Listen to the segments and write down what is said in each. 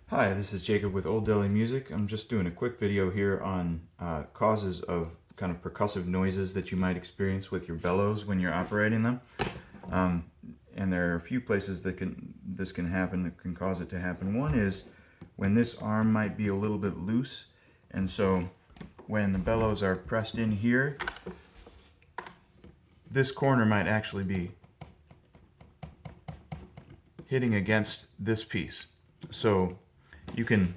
Hi, this is Jacob with Old Delhi Music. I'm just doing a quick video here on causes of kind of percussive noises that you might experience with your bellows when you're operating them. Um, and there are a few places that this can happen, that can cause it to happen. One is when this arm might be a little bit loose, and so when the bellows are pressed in here, this corner might actually be hitting against this piece. So you can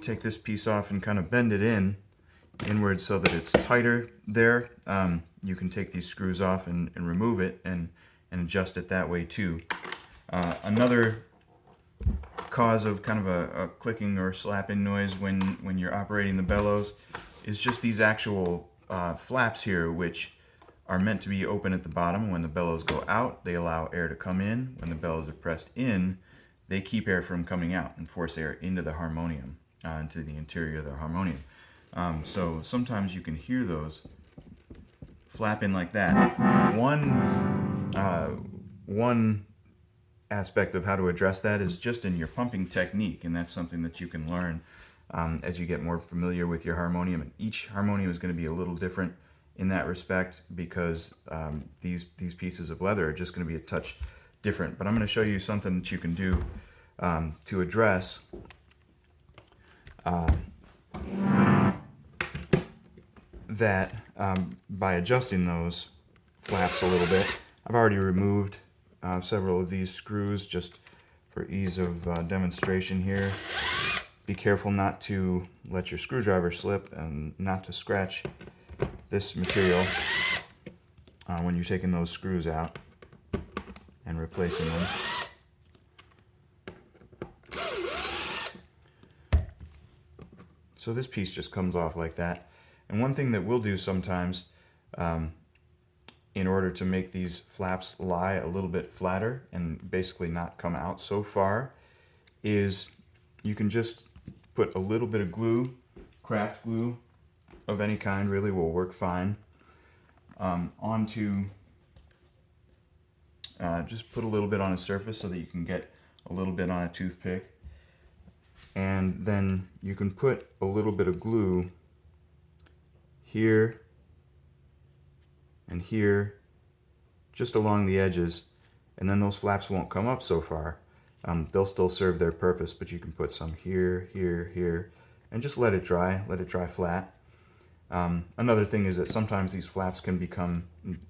take this piece off and kind of bend it inward so that it's tighter there. You can take these screws off and remove it and adjust it that way too. Another cause of kind of a clicking or slapping noise when you're operating the bellows is just these actual flaps here, which are meant to be open at the bottom. When the bellows go out, they allow air to come in. When the bellows are pressed in, they keep air from coming out and force air into the harmonium, into the interior of the harmonium. So sometimes you can hear those flapping like that. One aspect of how to address that is just in your pumping technique, and that's something that you can learn as you get more familiar with your harmonium. And each harmonium is going to be a little different in that respect because these pieces of leather are just going to be a touch different. But I'm going to show you something that you can do to address that by adjusting those flaps a little bit. I've already removed several of these screws just for ease of demonstration here. Be careful not to let your screwdriver slip and not to scratch this material when you're taking those screws out and replacing them. So this piece just comes off like that. And one thing that we'll do sometimes in order to make these flaps lie a little bit flatter and basically not come out so far is you can just put a little bit of glue, craft glue of any kind really will work fine, onto, just put a little bit on a surface so that you can get a little bit on a toothpick. And then you can put a little bit of glue here and here, just along the edges, and then those flaps won't come up so far. They'll still serve their purpose, but you can put some here, here, here, and just let it dry flat. Another thing is that sometimes these flaps can become,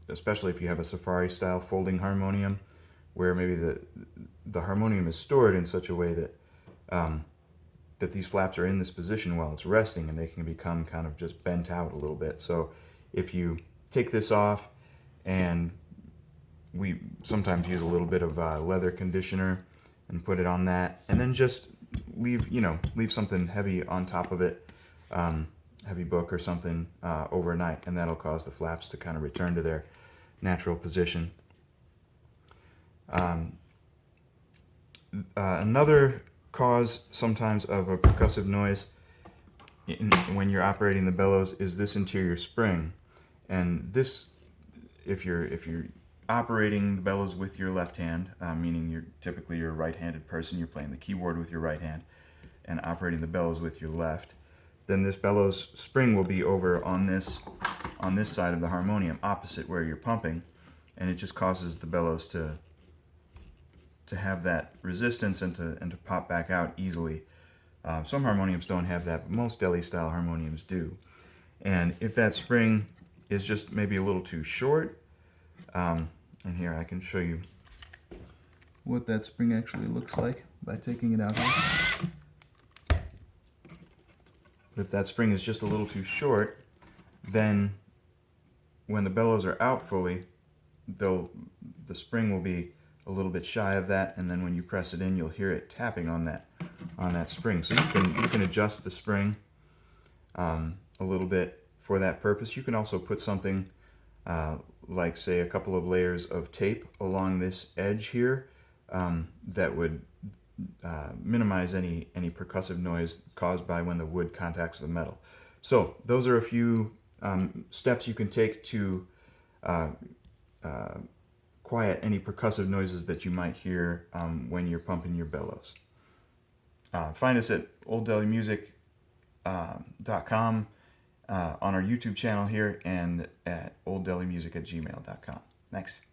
especially if you have a safari style folding harmonium, where maybe the harmonium is stored in such a way that that these flaps are in this position while it's resting, and they can become kind of just bent out a little bit. So if you take this off, and we sometimes use a little bit of leather conditioner and put it on that, and then just leave something heavy on top of it, heavy book or something overnight, and that'll cause the flaps to kind of return to their natural position. Another cause sometimes of a percussive noise when you're operating the bellows is this interior spring. And this, if you're operating the bellows with your left hand, meaning you're a right-handed person, you're playing the keyboard with your right hand and operating the bellows with your left, then this bellows spring will be over on this side of the harmonium, opposite where you're pumping, and it just causes the bellows to have that resistance and to pop back out easily. Some harmoniums don't have that, but most Delhi style harmoniums do. And if that spring is just maybe a little too short, and here I can show you what that spring actually looks like by taking it out here. But if that spring is just a little too short, then when the bellows are out fully, the spring will be a little bit shy of that, and then when you press it in, you'll hear it tapping on that spring. So you can adjust the spring a little bit for that purpose. You can also put something like, say, a couple of layers of tape along this edge here that would minimize any percussive noise caused by when the wood contacts the metal. So those are a few steps you can take to quiet any percussive noises that you might hear when you're pumping your bellows. Find us at olddelimusic.com, on our YouTube channel here, and at olddelimusic@gmail.com. Thanks.